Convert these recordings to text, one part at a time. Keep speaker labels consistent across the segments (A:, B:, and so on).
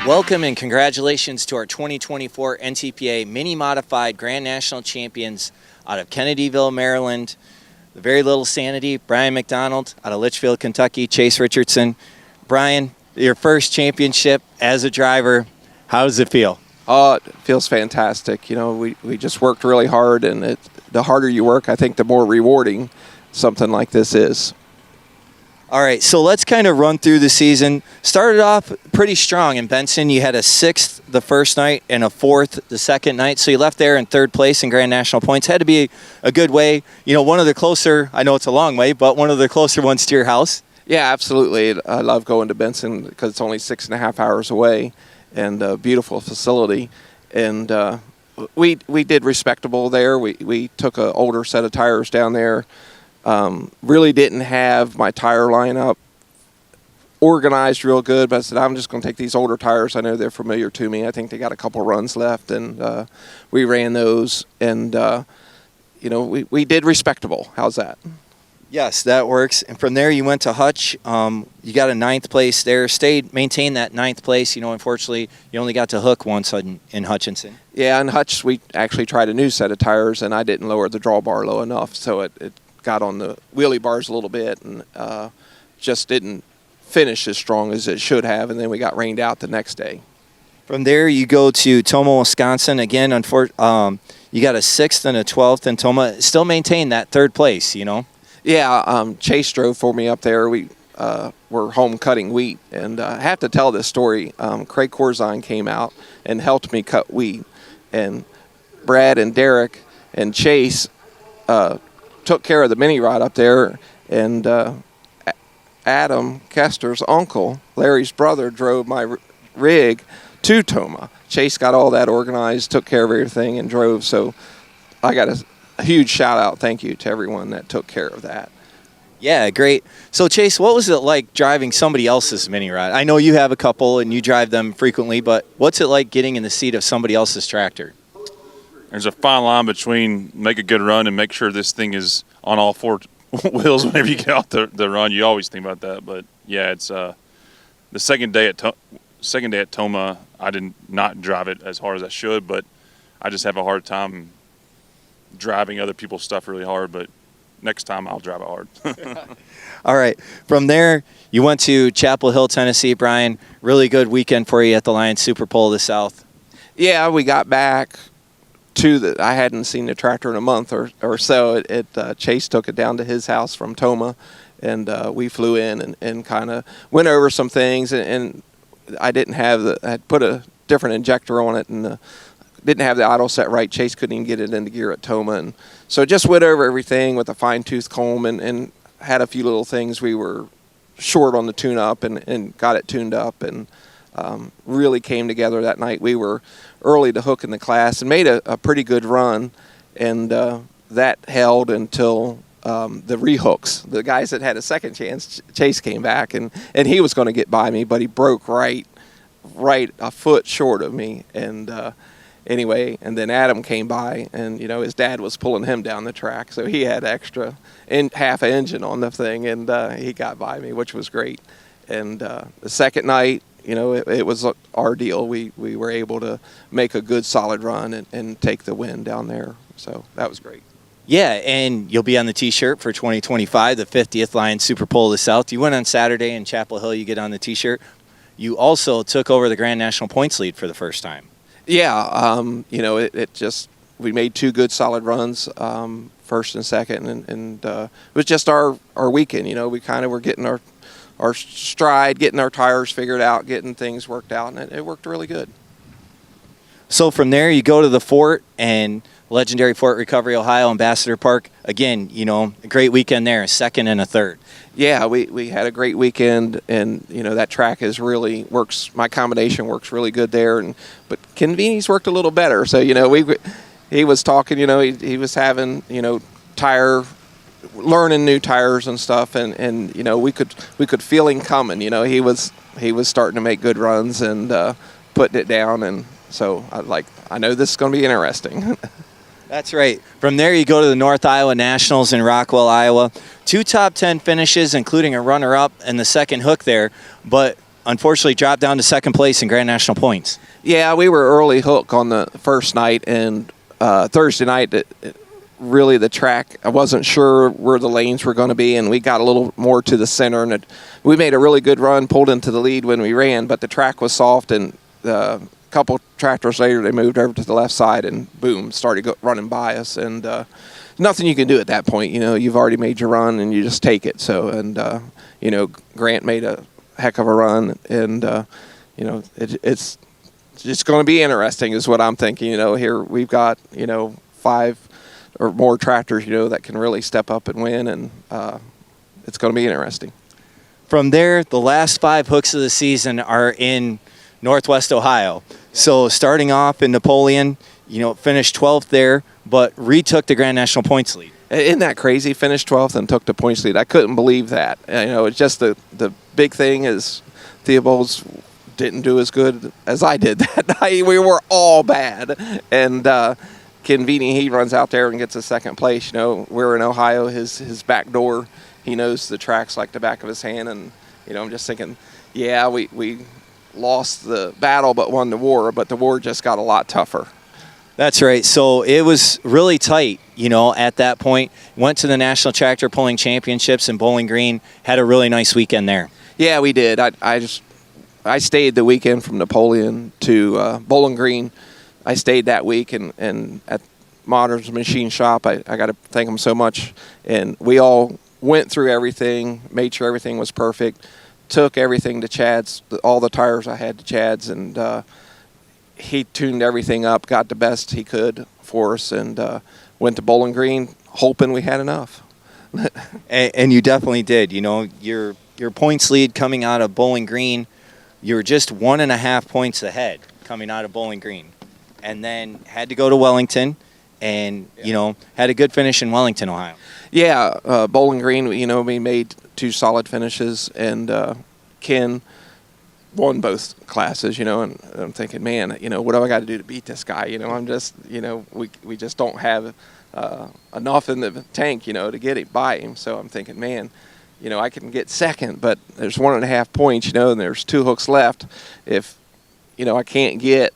A: Welcome and congratulations to our 2024 NTPA Mini Modified Grand National Champions out of Kennedyville, Maryland. The Very Li'l Sanity, Bryan McDonald out of Litchfield, Kentucky, Chase Richardson. Bryan, your first championship as a driver, how does it feel?
B: Oh, it feels fantastic. You know, we just worked really hard, and the harder you work, I think the more rewarding something like this is.
A: All right, so let's kind of run through the season. Started off pretty strong in Benson. You had a 6th the first night and a 4th the second night. So you left there in 3rd place in Grand National points. Had to be a good way. You know, one of the closer, I know it's a long way, but one of the closer ones to your house.
B: Yeah, absolutely. I love going to Benson because it's only 6.5 hours away and a beautiful facility. And we did respectable there. We took an older set of tires down there. Really didn't have my tire lineup organized real good, but I said, I'm just going to take these older tires. I know they're familiar to me. I think they got a couple runs left, and we ran those, and, you know, we did respectable. How's that?
A: Yes, that works. And from there, you went to Hutch. You got a 9th place there. Maintained that 9th place. You know, unfortunately, you only got to hook once in Hutchinson.
B: Yeah, in Hutch, we actually tried a new set of tires, and I didn't lower the drawbar low enough, so it got on the wheelie bars a little bit and just didn't finish as strong as it should have, and then we got rained out the next day.
A: From there, you go to Toma, Wisconsin. Again, you got a 6th and a 12th in Toma. Still maintained that 3rd place, you know?
B: Yeah, Chase drove for me up there. We were home cutting wheat, and I have to tell this story. Craig Corzine came out and helped me cut wheat, and Brad and Derek and Chase took care of the mini rod up there, and Adam Kester's uncle, Larry's brother, drove my rig to Toma. Chase got all that organized, took care of everything, and drove. So I got a huge shout-out thank you to everyone that took care of that.
A: Yeah, great. So, Chase, what was it like driving somebody else's mini rod? I know you have a couple and you drive them frequently, but what's it like getting in the seat of somebody else's tractor?
C: There's a fine line between make a good run and make sure this thing is on all 4 wheels whenever you get out the run. You always think about that. But, yeah, it's the second day at Toma, I did not drive it as hard as I should, but I just have a hard time driving other people's stuff really hard. But next time I'll drive it hard.
A: All right. From there, you went to Chapel Hill, Tennessee, Bryan. Really good weekend for you at the Lions Super Bowl of the South.
B: Yeah, we got back I hadn't seen the tractor in a month or so. Chase took it down to his house from Toma, and we flew in and kind of went over some things. And I had put a different injector on it and didn't have the idle set right. Chase couldn't even get it into gear at Toma, and so just went over everything with a fine-tooth comb and had a few little things we were short on the tune-up and got it tuned up, and really came together that night. We were early to hook in the class and made a pretty good run, and that held until the rehooks. The guys that had a second chance, Chase came back, and he was going to get by me, but he broke right a foot short of me, and anyway, and then Adam came by, and you know his dad was pulling him down the track, so he had extra half engine on the thing, and he got by me, which was great. And the second night, you know, it was our deal. We were able to make a good solid run and take the win down there, so that was great.
A: Yeah, and you'll be on the T-shirt for 2025, the 50th Lions Super Bowl of the South. You went on Saturday in Chapel Hill. You get on the T-shirt. You also took over the Grand National points lead for the first time.
B: Yeah, you know, we made 2 good solid runs, first and second, and it was just our weekend. You know, we kind of were getting our stride, getting our tires figured out, getting things worked out, and it worked really good.
A: So from there, you go to the Fort and legendary Fort Recovery, Ohio, Ambassador Park. Again, you know, a great weekend there, a 2nd and a 3rd.
B: Yeah, we had a great weekend, and you know that track works. My combination works really good there, but Conveni's worked a little better. So you know, he was talking. You know, he was having learning new tires and stuff, and you know we could feel him coming. You know, he was starting to make good runs and putting it down, and so I know this is going to be interesting.
A: That's right. From there, you go to the North Iowa Nationals in Rockwell, Iowa. 2 top 10 finishes, including a runner-up and the second hook there. But unfortunately dropped down to second place in Grand National points.
B: Yeah, we were early hook on the first night, and Thursday night, really the track, I wasn't sure where the lanes were going to be, and we got a little more to the center, and we made a really good run, pulled into the lead when we ran, but the track was soft, and a couple tractors later, they moved over to the left side, and boom, started running by us, and nothing you can do at that point. You've already made your run, and you just take it. So, and Grant made a heck of a run, and it's just going to be interesting, is what I'm thinking. Here we've got 5 or more tractors, that can really step up and win, and it's going to be interesting.
A: From there, the last 5 hooks of the season are in Northwest Ohio. So starting off in Napoleon, finished 12th there, but retook the Grand National points lead.
B: Isn't that crazy? Finished 12th and took the points lead. I couldn't believe that. It's just the big thing is Theobald's didn't do as good as I did that night. We were all bad. And Ken Vini, he runs out there and gets a second place. We're in Ohio, his back door. He knows the tracks like the back of his hand. And, I'm just thinking, yeah, we lost the battle but won the war, but the war just got a lot tougher.
A: That's right. So it was really tight, at that point. Went to the National Tractor Pulling Championships in Bowling Green. Had a really nice weekend there. Yeah,
B: we did. I stayed the weekend from Napoleon to Bowling Green. I stayed that week, and at Modern's Machine Shop, I got to thank them so much. And we all went through everything, made sure everything was perfect, took everything to Chad's, all the tires I had to Chad's, and he tuned everything up, got the best he could for us, and went to Bowling Green hoping we had enough.
A: and you definitely did. Your points lead coming out of Bowling Green, you were just 1.5 points ahead coming out of Bowling Green. And then had to go to Wellington and, had a good finish in Wellington, Ohio.
B: Yeah, Bowling Green, we made 2 solid finishes, and Ken won both classes, and I'm thinking, man, what do I got to do to beat this guy? I'm just, we just don't have enough in the tank, to get it by him. So I'm thinking, man, I can get second, but there's 1.5 points, and there's 2 hooks left. If, I can't get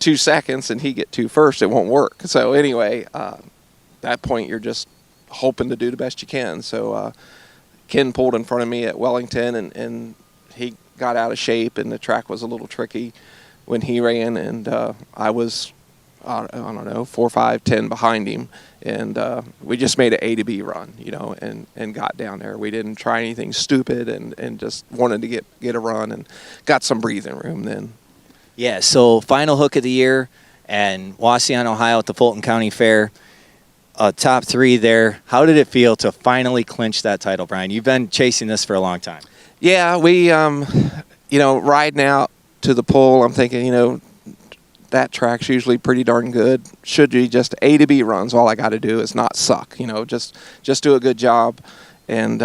B: 2 seconds and he get 2 first, it won't work. So anyway, that point you're just hoping to do the best you can. So Ken pulled in front of me at Wellington, and he got out of shape, and the track was a little tricky when he ran, and I was, I don't know, 4, 5, 10 behind him, and we just made an A to B run, and got down there. We didn't try anything stupid, and just wanted to get a run, and got some breathing room then.
A: Yeah, so final hook of the year, and Wauseon, Ohio at the Fulton County Fair. Top 3 there. How did it feel to finally clinch that title, Bryan? You've been chasing this for a long time.
B: Yeah, we, riding out to the pull, I'm thinking, that track's usually pretty darn good. Should be just A to B runs. All I got to do is not suck, just do a good job. And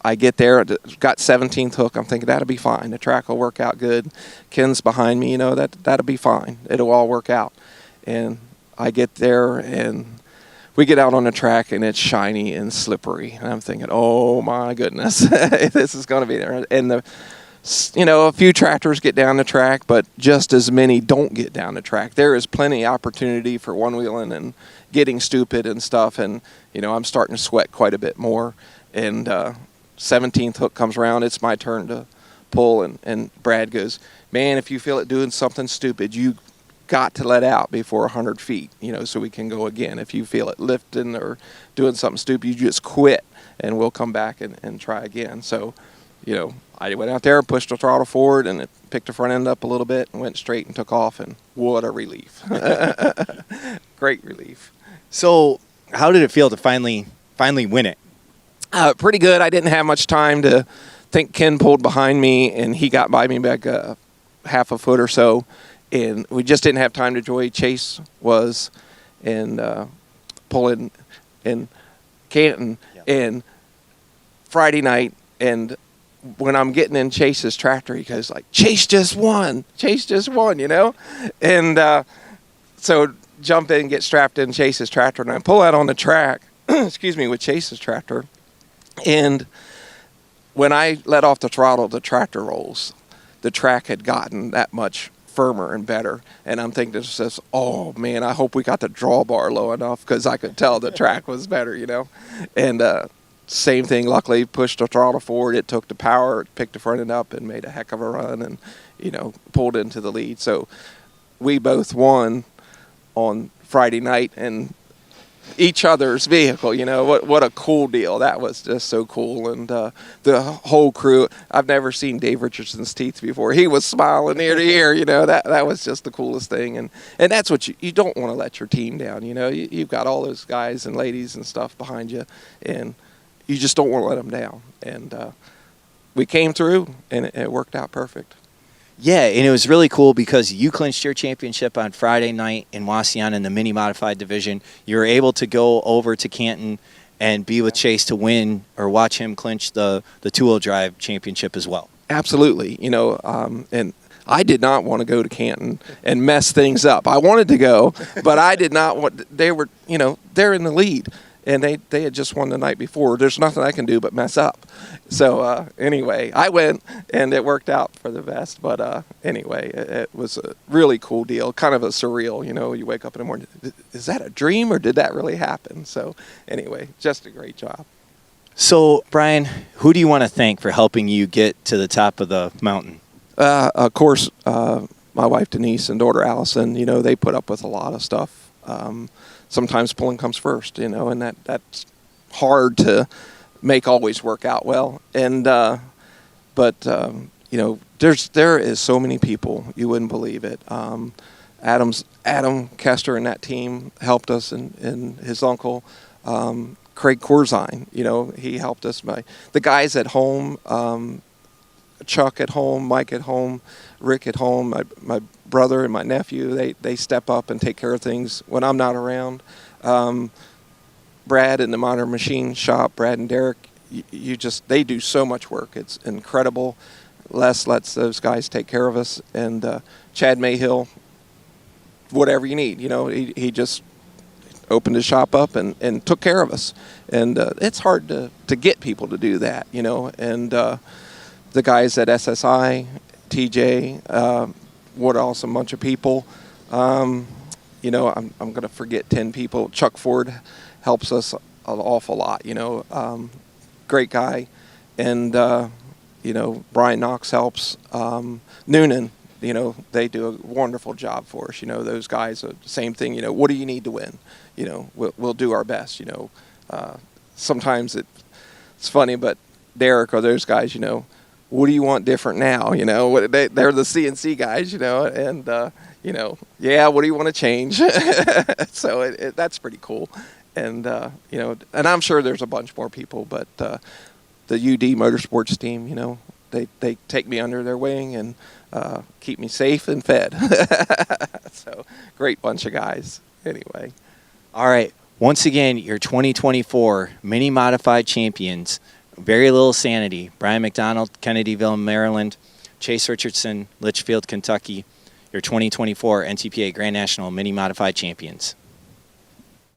B: I get there, got 17th hook. I'm thinking that'll be fine. The track will work out good. Ken's behind me, that'll be fine. It'll all work out. And I get there, and we get out on the track, and it's shiny and slippery. And I'm thinking, oh, my goodness, this is going to be there. And, a few tractors get down the track, but just as many don't get down the track. There is plenty of opportunity for one-wheeling and getting stupid and stuff. And, I'm starting to sweat quite a bit more. And 17th hook comes around. It's my turn to pull. And Brad goes, man, if you feel it doing something stupid, you got to let out before 100 feet, so we can go again. If you feel it lifting or doing something stupid, you just quit, and we'll come back and try again. So, I went out there, pushed the throttle forward, and it picked the front end up a little bit and went straight and took off, and what a relief. Great relief.
A: So how did it feel to finally win it?
B: Pretty good. I didn't have much time to think. Ken pulled behind me, and he got by me back half a foot or so. And we just didn't have time to enjoy. Chase was and pulling in Canton and Friday night. And when I'm getting in Chase's tractor, he goes like, Chase just won. And so jump in, get strapped in Chase's tractor, and I pull out on the track, with Chase's tractor. And when I let off the throttle, the tractor rolls. The track had gotten that much firmer and better, and I'm thinking to myself, oh man, I hope we got the drawbar low enough, because I could tell the track was better, And same thing, luckily pushed the throttle forward, it took the power, picked the front end up, and made a heck of a run, and pulled into the lead. So we both won on Friday night in each other's vehicle. What a cool deal. That was just so cool. And the whole crew, I've never seen Dave Richardson's teeth before. He was smiling ear to ear. That was just the coolest thing. And that's what you don't want to let your team down. You've got all those guys and ladies and stuff behind you, and you just don't want to let them down. And we came through, and it worked out perfect.
A: Yeah, and it was really cool because you clinched your championship on Friday night in Wasion in the mini modified division. You were able to go over to Canton and be with Chase to win or watch him clinch the two-wheel drive championship as well.
B: Absolutely, and I did not want to go to Canton and mess things up. I wanted to go, but I did not want. They were, they're in the lead, and they had just won the night before. There's nothing I can do but mess up. So anyway, I went, and it worked out for the best. But anyway, it was a really cool deal, kind of a surreal. You wake up in the morning, is that a dream or did that really happen? So anyway, just a great job.
A: So Bryan, who do you want to thank for helping you get to the top of the mountain?
B: Of course, my wife Denise and daughter Allison. They put up with a lot of stuff. Sometimes pulling comes first, and that's hard to make always work out well. And but there is so many people, you wouldn't believe it. Adam Kester and that team helped us, and his uncle Craig Corzine. He helped us. The guys at home, Chuck at home, Mike at home, Rick at home, my brother and my nephew, they step up and take care of things when I'm not around. Brad in the Modern Machine Shop, Brad and Derek, they do so much work. It's incredible. Les lets those guys take care of us. And Chad Mayhill, whatever you need, he just opened his shop up and took care of us. And it's hard to get people to do that, and the guys at SSI, TJ, what else, a bunch of people. I'm going to forget 10 people. Chuck Ford helps us an awful lot, great guy. And, Brian Knox helps. Noonan, they do a wonderful job for us. Those guys, same thing, what do you need to win? We'll do our best, sometimes it's funny, but Derek or those guys, what do you want different now? They're the CNC guys, and, what do you want to change? So that's pretty cool. And, and I'm sure there's a bunch more people, but the UD Motorsports team, they take me under their wing and keep me safe and fed. So great bunch of guys. Anyway.
A: All right. Once again, your 2024 mini modified champions, Very Li'l Sanity, Bryan McDonald, Kennedyville, Maryland, Chase Richardson, Litchfield, Kentucky, your 2024 NTPA Grand National Mini Modified Champions.